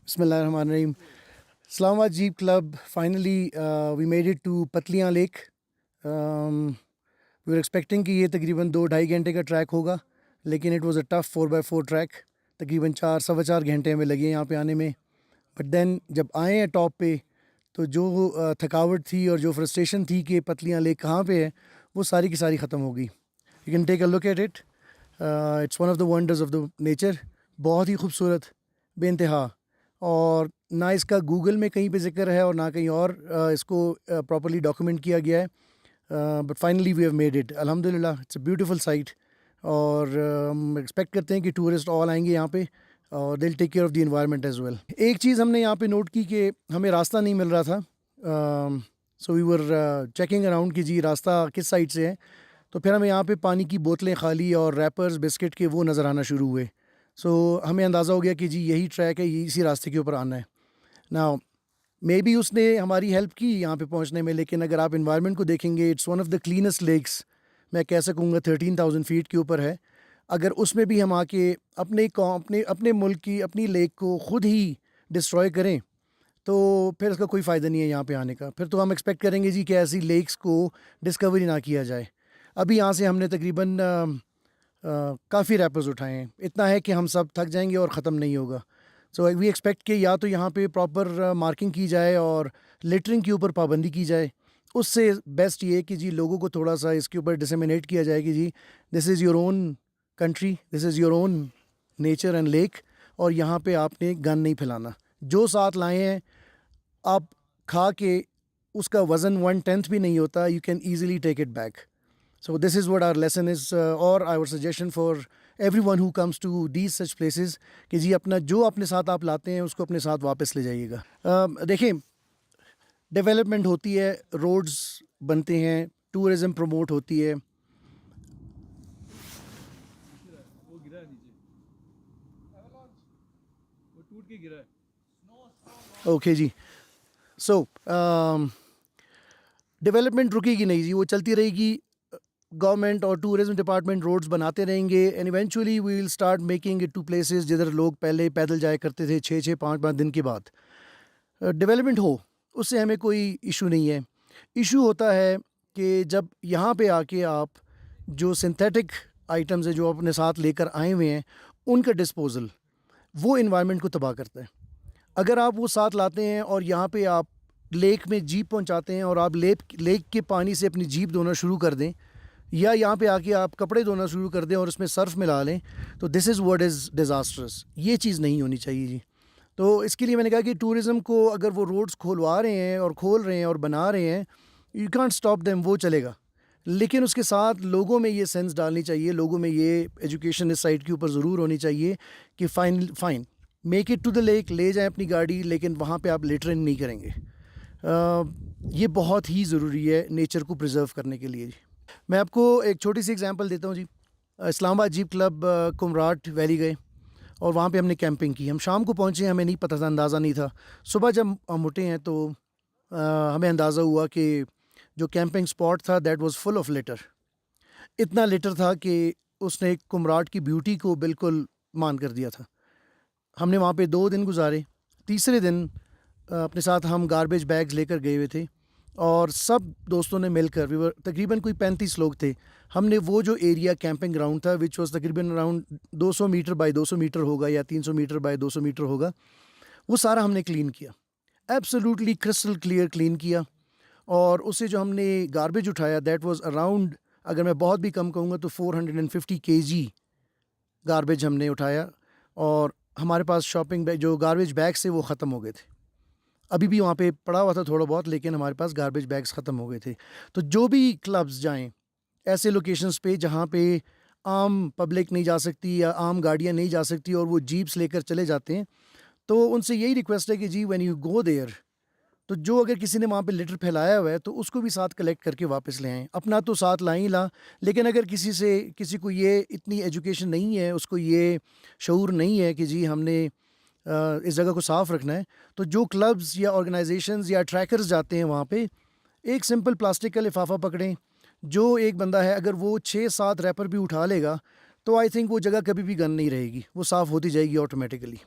Bismillahirrahmanirrahim. Islamabad Jeep Club, finally we made it to Patliyan Lake. We were expecting कि ये तकरीबन 2-2.5 घंटे का ट्रैक होगा, लेकिन it was a tough 4x4 track. तकरीबन 4-4.25 घंटे हमें लगे यहाँ पे आने में. बट देन जब आए हैं टॉप पे, तो जो थकावट थी और जो फ्रस्ट्रेशन थी कि पतलियाँ लेक कहाँ पे है, वो सारी की सारी ख़त्म हो गई. You can take a look at it. It's one of the wonders of the nature. बहुत ही खूबसूरत, बेइंतहा. और ना इसका गूगल में कहीं पे ज़िक्र है और ना कहीं और इसको प्रॉपर्ली डॉक्यूमेंट किया गया है. But finally we have made it, अल्हम्दुलिल्लाह. It's a beautiful site. और हम एक्सपेक्ट करते हैं कि टूरिस्ट ऑल आएंगे यहाँ पे और दिल take care of the environment as well. एक चीज़ हमने यहाँ पे नोट की कि हमें रास्ता नहीं मिल रहा था. So we were checking around कि जी रास्ता किस साइड से है. तो फिर हमें यहाँ पे पानी की बोतलें खाली और रैपर्स बिस्किट के वो नज़र आना शुरू हुए. सो हमें अंदाज़ा हो गया कि जी यही ट्रैक है, यही इसी रास्ते के ऊपर आना है. नाउ मे बी उसने हमारी हेल्प की यहाँ पे पहुँचने में, लेकिन अगर आप इन्वायरमेंट को देखेंगे, it's one of the cleanest lakes. मैं कह सकूँगा 13,000 फीट के ऊपर है. अगर उसमें भी हम आके अपने मुल्क की अपनी लेक को ख़ुद ही डिस्ट्रॉय करें, तो फिर उसका कोई फ़ायदा नहीं है यहाँ पे आने का. फिर तो हम एक्सपेक्ट करेंगे जी कि ऐसी लेक्स को डिस्कवरी ना किया जाए. अभी यहाँ से हमने तकरीबन काफ़ी रैपर्स उठाए हैं. इतना है कि हम सब थक जाएंगे और ख़त्म नहीं होगा. सो वी एक्सपेक्ट कि या तो यहाँ पे प्रॉपर मार्किंग की जाए और लिटरिंग के ऊपर पाबंदी की जाए. उससे बेस्ट ये कि जी लोगों को थोड़ा सा इसके ऊपर डिसमिनेट किया जाए कि जी this is your own country, this is your own nature and lake, और यहाँ पे आपने गन नहीं फैलाना. जो साथ लाए हैं आप खा के उसका वज़न 1/10 भी नहीं होता. You can easily take it back. So this is what our lesson is, or our suggestion for everyone who comes to these such places, कि जी अपना जो अपने साथ आप लाते हैं उसको अपने साथ वापस ले जाइएगा. देखिए, डेवलपमेंट होती है, रोड्स बनते हैं, टूरिज़म प्रमोट होती है. वो गिरा है नीचे, वो टूट के गिरा है. ओके जी. सो डेवलपमेंट रुकेगी नहीं जी, वो चलती रहेगी. गवर्नमेंट और टूरिज्म डिपार्टमेंट रोड्स बनाते रहेंगे and eventually we will start making it to places जिधर लोग पहले पैदल जाया करते थे 6-6 5-5 दिन के बाद. डेवलपमेंट हो, उससे हमें कोई इशू नहीं है. इशू होता है कि जब यहाँ पे आके आप जो सिंथेटिक आइटम्स है जो अपने साथ लेकर आए हुए हैं, उनका डिस्पोजल वो इन्वायरमेंट को तबाह करता है. अगर आप वो साथ लाते हैं और यहाँ पे आप लेक में जीप पहुँचाते हैं और आप लेक के पानी से अपनी जीप धोना शुरू कर दें, या यहाँ पे आके आप कपड़े धोना शुरू कर दें और उसमें सर्फ मिला लें, तो this is what is disastrous. ये चीज़ नहीं होनी चाहिए जी. तो इसके लिए मैंने कहा कि टूरिज़म को अगर वो रोड्स खुलवा रहे हैं और खोल रहे हैं और बना रहे हैं, यू कांट स्टॉप देम, वो चलेगा. लेकिन उसके साथ लोगों में ये सेंस डालनी चाहिए, लोगों में ये एजुकेशन इस साइड के ऊपर ज़रूर होनी चाहिए कि fine make it to the lake, ले जाएं अपनी गाड़ी, लेकिन वहाँ पे आप लिटरिंग नहीं करेंगे. ये बहुत ही ज़रूरी है नेचर को प्रिजर्व करने के लिए. मैं आपको एक छोटी सी एग्जांपल देता हूँ जी. Islamabad jeep club Kumrat valley गए और वहाँ पे हमने कैंपिंग की. हम शाम को पहुँचे, हमें नहीं पता था, अंदाज़ा नहीं था. सुबह जब हम उठे हैं तो हमें अंदाज़ा हुआ कि जो कैंपिंग स्पॉट था that was full of litre. इतना लिटर था कि उसने कुमराट की ब्यूटी को बिल्कुल मान कर दिया था. हमने वहाँ पे 2 दिन गुजारे. तीसरे दिन अपने साथ हम गार्बेज बैग्स लेकर गए हुए थे और सब दोस्तों ने मिलकर, वी वर तकरीबन कोई 35 लोग थे, हमने वो जो एरिया कैंपिंग ग्राउंड था विच वाज तकरीबन अराउंड 200 मीटर बाय 200 मीटर होगा या 300 मीटर बाय 200 मीटर होगा, वो सारा हमने क्लीन किया. एब्सोल्युटली क्रिस्टल क्लियर क्लीन किया. और उससे जो हमने गार्बेज उठाया दैट वाज अराउंड, अगर मैं बहुत भी कम कहूँगा तो 450 kg गार्बेज हमने उठाया. और हमारे पास शॉपिंग बैग, जो गार्बेज बैग्स थे, वो ख़त्म हो गए थे. अभी भी वहाँ पे पड़ा हुआ था थोड़ा बहुत, लेकिन हमारे पास गार्बेज बैग्स ख़त्म हो गए थे. तो जो भी क्लब्स जाएं ऐसे लोकेशंस पे जहाँ पे आम पब्लिक नहीं जा सकती या आम गाड़ियाँ नहीं जा सकती और वो जीप्स लेकर चले जाते हैं, तो उनसे यही रिक्वेस्ट है कि जी व्हेन यू गो देयर, तो जो अगर किसी ने वहाँ पे लिटर फैलाया हुआ है तो उसको भी साथ कलेक्ट करके वापस ले आएँ. अपना तो साथ ला ही ला, लेकिन अगर किसी को ये इतनी एजुकेशन नहीं है, उसको ये शऊर नहीं है कि जी हमने इस जगह को साफ़ रखना है, तो जो क्लब्स या ऑर्गेनाइजेशंस या ट्रैकर्स जाते हैं वहाँ पे, एक सिंपल प्लास्टिक का लिफाफा पकड़ें. जो एक बंदा है अगर वो 6-7 रैपर भी उठा लेगा, तो आई थिंक वो जगह कभी भी गंद नहीं रहेगी, वो साफ़ होती जाएगी ऑटोमेटिकली.